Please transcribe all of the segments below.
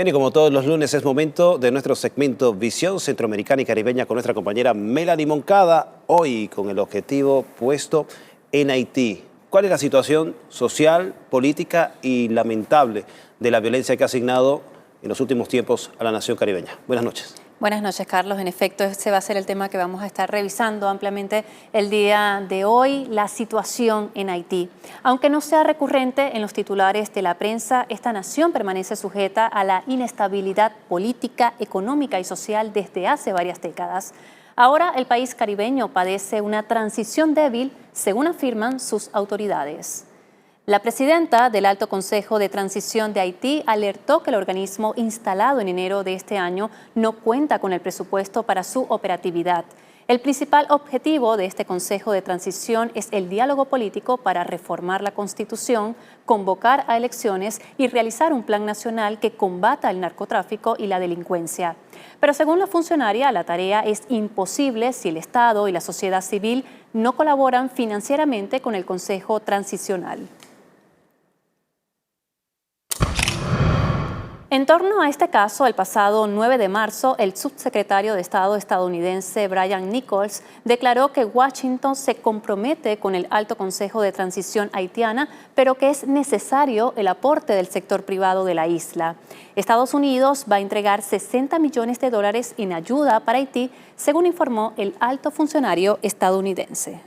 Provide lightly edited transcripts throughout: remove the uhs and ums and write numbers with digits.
Bien, y como todos los lunes es momento de nuestro segmento Visión Centroamericana y Caribeña con nuestra compañera Melanie Moncada, hoy con el objetivo puesto en Haití. ¿Cuál es la situación social, política y lamentable de la violencia que ha asignado en los últimos tiempos a la nación caribeña? Buenas noches. Buenas noches, Carlos. En efecto, ese va a ser el tema que vamos a estar revisando ampliamente el día de hoy, la situación en Haití. Aunque no sea recurrente en los titulares de la prensa, esta nación permanece sujeta a la inestabilidad política, económica y social desde hace varias décadas. Ahora el país caribeño padece una transición débil, según afirman sus autoridades. La presidenta del Alto Consejo de Transición de Haití alertó que el organismo instalado en enero de este año no cuenta con el presupuesto para su operatividad. El principal objetivo de este Consejo de Transición es el diálogo político para reformar la Constitución, convocar a elecciones y realizar un plan nacional que combata el narcotráfico y la delincuencia. Pero según la funcionaria, la tarea es imposible si el Estado y la sociedad civil no colaboran financieramente con el Consejo Transicional. En torno a este caso, el pasado 9 de marzo, el subsecretario de Estado estadounidense Brian Nichols declaró que Washington se compromete con el Alto Consejo de Transición haitiana, pero que es necesario el aporte del sector privado de la isla. Estados Unidos va a entregar $60 millones en ayuda para Haití, según informó el alto funcionario estadounidense.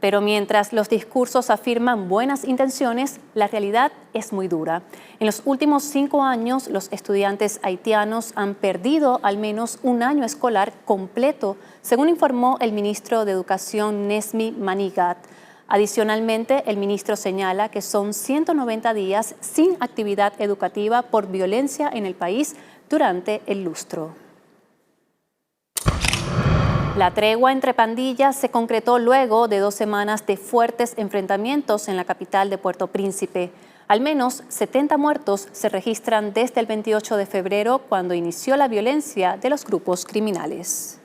Pero mientras los discursos afirman buenas intenciones, la realidad es muy dura. En los últimos 5 años, los estudiantes haitianos han perdido al menos un año escolar completo, según informó el ministro de Educación Nesmi Manigat. Adicionalmente, el ministro señala que son 190 días sin actividad educativa por violencia en el país durante el lustro. La tregua entre pandillas se concretó luego de 2 semanas de fuertes enfrentamientos en la capital de Puerto Príncipe. Al menos 70 muertos se registran desde el 28 de febrero, cuando inició la violencia de los grupos criminales.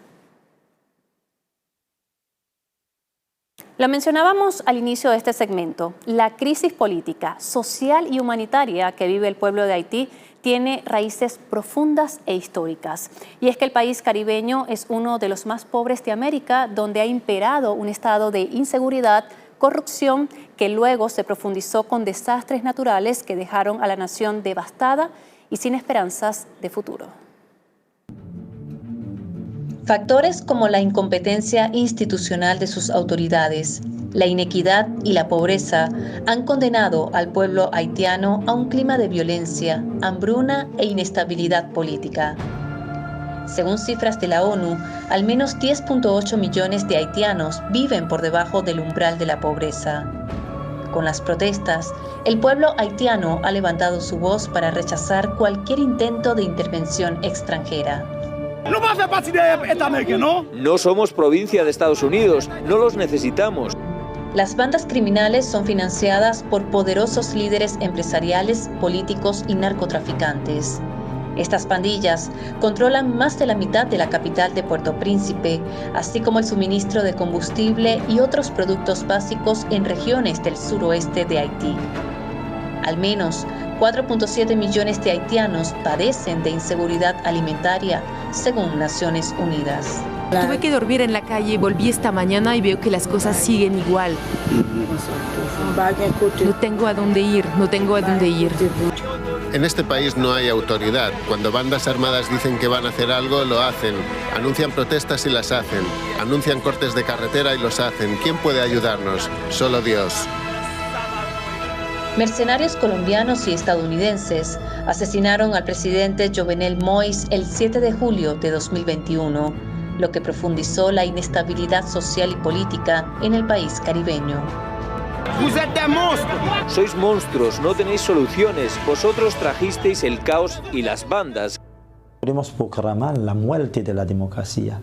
Lo mencionábamos al inicio de este segmento. La crisis política, social y humanitaria que vive el pueblo de Haití tiene raíces profundas e históricas. Y es que el país caribeño es uno de los más pobres de América, donde ha imperado un estado de inseguridad, corrupción, que luego se profundizó con desastres naturales que dejaron a la nación devastada y sin esperanzas de futuro. Factores como la incompetencia institucional de sus autoridades, la inequidad y la pobreza han condenado al pueblo haitiano a un clima de violencia, hambruna e inestabilidad política. Según cifras de la ONU, al menos 10.8 millones de haitianos viven por debajo del umbral de la pobreza. Con las protestas, el pueblo haitiano ha levantado su voz para rechazar cualquier intento de intervención extranjera. No somos provincia de Estados Unidos, no los necesitamos. Las bandas criminales son financiadas por poderosos líderes empresariales, políticos y narcotraficantes. Estas pandillas controlan más de la mitad de la capital de Puerto Príncipe, así como el suministro de combustible y otros productos básicos en regiones del suroeste de Haití. Al menos 4.7 millones de haitianos padecen de inseguridad alimentaria, según Naciones Unidas. Tuve que dormir en la calle, volví esta mañana y veo que las cosas siguen igual. No tengo a dónde ir, no tengo a dónde ir. En este país no hay autoridad. Cuando bandas armadas dicen que van a hacer algo, lo hacen. Anuncian protestas y las hacen. Anuncian cortes de carretera y los hacen. ¿Quién puede ayudarnos? Solo Dios. Mercenarios colombianos y estadounidenses asesinaron al presidente Jovenel Moïse el 7 de julio de 2021, lo que profundizó la inestabilidad social y política en el país caribeño. Sois monstruos, no tenéis soluciones. Vosotros trajisteis el caos y las bandas. Queremos proclamar la muerte de la democracia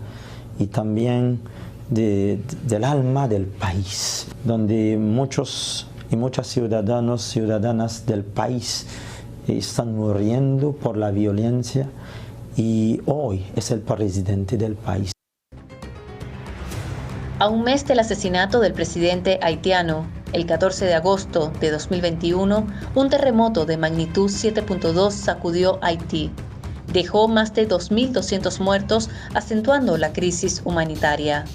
y también del alma del país, donde muchos y muchas ciudadanas del país están muriendo por la violencia y hoy es el presidente del país. A un mes del asesinato del presidente haitiano, El 14 de agosto de 2021, un terremoto de magnitud 7.2 sacudió Haití. Dejó más de 2.200 muertos, acentuando la crisis humanitaria.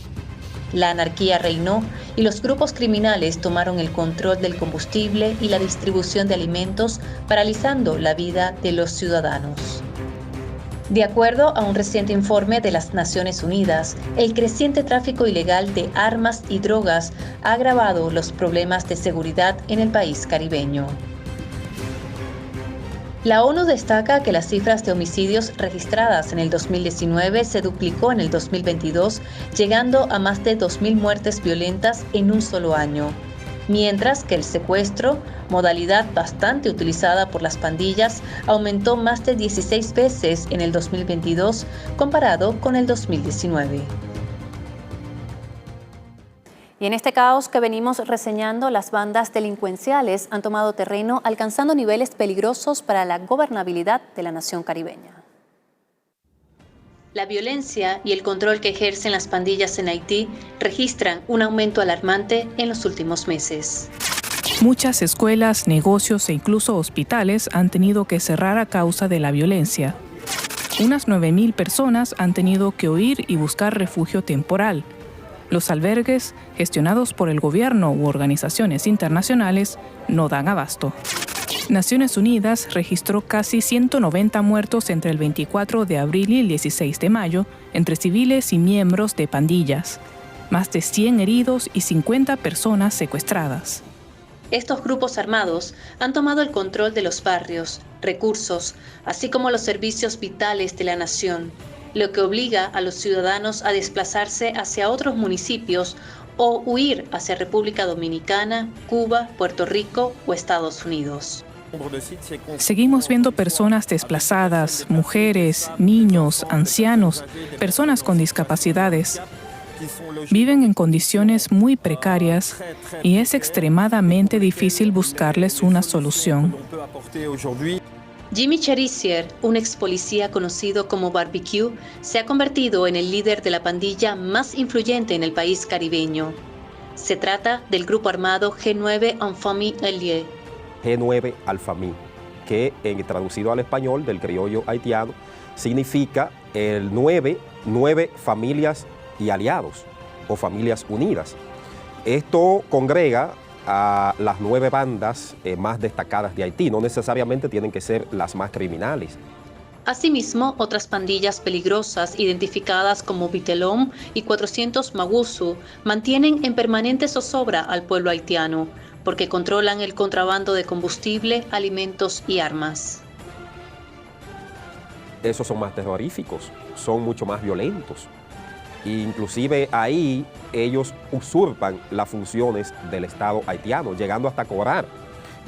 La anarquía reinó y los grupos criminales tomaron el control del combustible y la distribución de alimentos, paralizando la vida de los ciudadanos. De acuerdo a un reciente informe de las Naciones Unidas, el creciente tráfico ilegal de armas y drogas ha agravado los problemas de seguridad en el país caribeño. La ONU destaca que las cifras de homicidios registradas en el 2019 se duplicó en el 2022, llegando a más de 2.000 muertes violentas en un solo año. Mientras que el secuestro, modalidad bastante utilizada por las pandillas, aumentó más de 16 veces en el 2022 comparado con el 2019. Y en este caos que venimos reseñando, las bandas delincuenciales han tomado terreno, alcanzando niveles peligrosos para la gobernabilidad de la nación caribeña. La violencia y el control que ejercen las pandillas en Haití registran un aumento alarmante en los últimos meses. Muchas escuelas, negocios e incluso hospitales han tenido que cerrar a causa de la violencia. Unas 9.000 personas han tenido que huir y buscar refugio temporal. Los albergues, gestionados por el gobierno u organizaciones internacionales, no dan abasto. Naciones Unidas registró casi 190 muertos entre el 24 de abril y el 16 de mayo entre civiles y miembros de pandillas. Más de 100 heridos y 50 personas secuestradas. Estos grupos armados han tomado el control de los barrios, recursos, así como los servicios vitales de la nación, lo que obliga a los ciudadanos a desplazarse hacia otros municipios o huir hacia República Dominicana, Cuba, Puerto Rico o Estados Unidos. Seguimos viendo personas desplazadas, mujeres, niños, ancianos, personas con discapacidades. Viven en condiciones muy precarias y es extremadamente difícil buscarles una solución. Jimmy Cherizier, un ex policía conocido como Barbecue, se ha convertido en el líder de la pandilla más influyente en el país caribeño. Se trata del grupo armado G9 en Famille Alliée. G9 Alfamí, que traducido al español del criollo haitiano significa el nueve familias y aliados o familias unidas. Esto congrega a las 9 bandas más destacadas de Haití, no necesariamente tienen que ser las más criminales. Asimismo, otras pandillas peligrosas identificadas como Vitelón y 400 Magusu mantienen en permanente zozobra al pueblo haitiano, porque controlan el contrabando de combustible, alimentos y armas. Esos son más terroríficos, son mucho más violentos. Inclusive ahí ellos usurpan las funciones del Estado haitiano, llegando hasta cobrar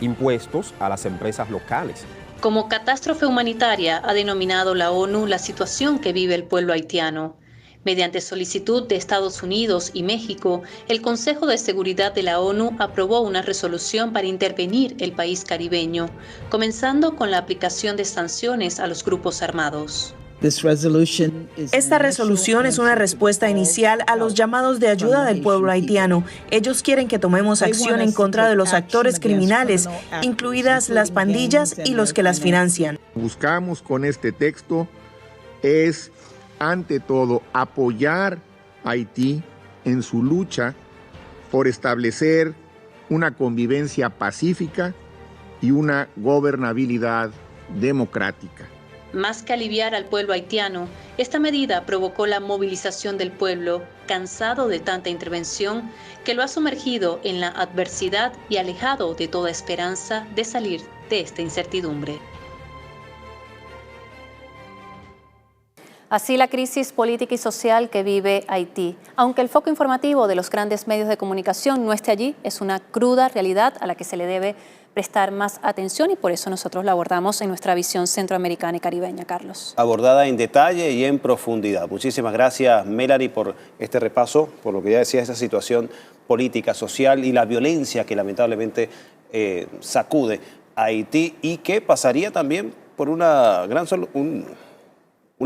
impuestos a las empresas locales. Como catástrofe humanitaria ha denominado la ONU la situación que vive el pueblo haitiano. Mediante solicitud de Estados Unidos y México, el Consejo de Seguridad de la ONU aprobó una resolución para intervenir el país caribeño, comenzando con la aplicación de sanciones a los grupos armados. Esta resolución es una respuesta inicial a los llamados de ayuda del pueblo haitiano. Ellos quieren que tomemos acción en contra de los actores criminales, incluidas las pandillas y los que las financian. Buscamos con este texto es, ante todo, apoyar a Haití en su lucha por establecer una convivencia pacífica y una gobernabilidad democrática. Más que aliviar al pueblo haitiano, esta medida provocó la movilización del pueblo, cansado de tanta intervención, que lo ha sumergido en la adversidad y alejado de toda esperanza de salir de esta incertidumbre. Así la crisis política y social que vive Haití. Aunque el foco informativo de los grandes medios de comunicación no esté allí, es una cruda realidad a la que se le debe prestar más atención y por eso nosotros la abordamos en nuestra visión centroamericana y caribeña, Carlos. Abordada en detalle y en profundidad. Muchísimas gracias, Melanie, por este repaso, por lo que ya decía, esa situación política, social y la violencia que lamentablemente sacude a Haití y que pasaría también por una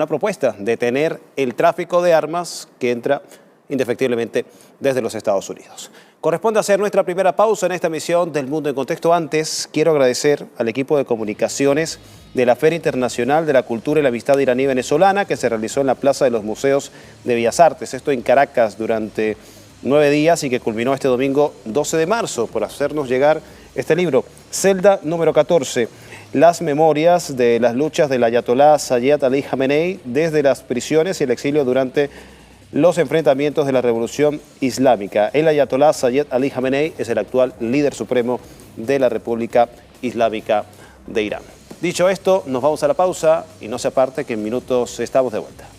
propuesta de detener el tráfico de armas que entra indefectiblemente desde los Estados Unidos. Corresponde hacer nuestra primera pausa en esta emisión del Mundo en Contexto. Antes, quiero agradecer al equipo de comunicaciones de la Feria Internacional de la Cultura y la Amistad iraní-venezolana que se realizó en la Plaza de los Museos de Bellas Artes, esto en Caracas, durante 9 días y que culminó este domingo 12 de marzo por hacernos llegar este libro, Celda número 14, las memorias de las luchas del ayatolá Sayed Ali Khamenei desde las prisiones y el exilio durante los enfrentamientos de la Revolución Islámica. El ayatolá Sayed Ali Khamenei es el actual líder supremo de la República Islámica de Irán. Dicho esto, nos vamos a la pausa y no se aparte que en minutos estamos de vuelta.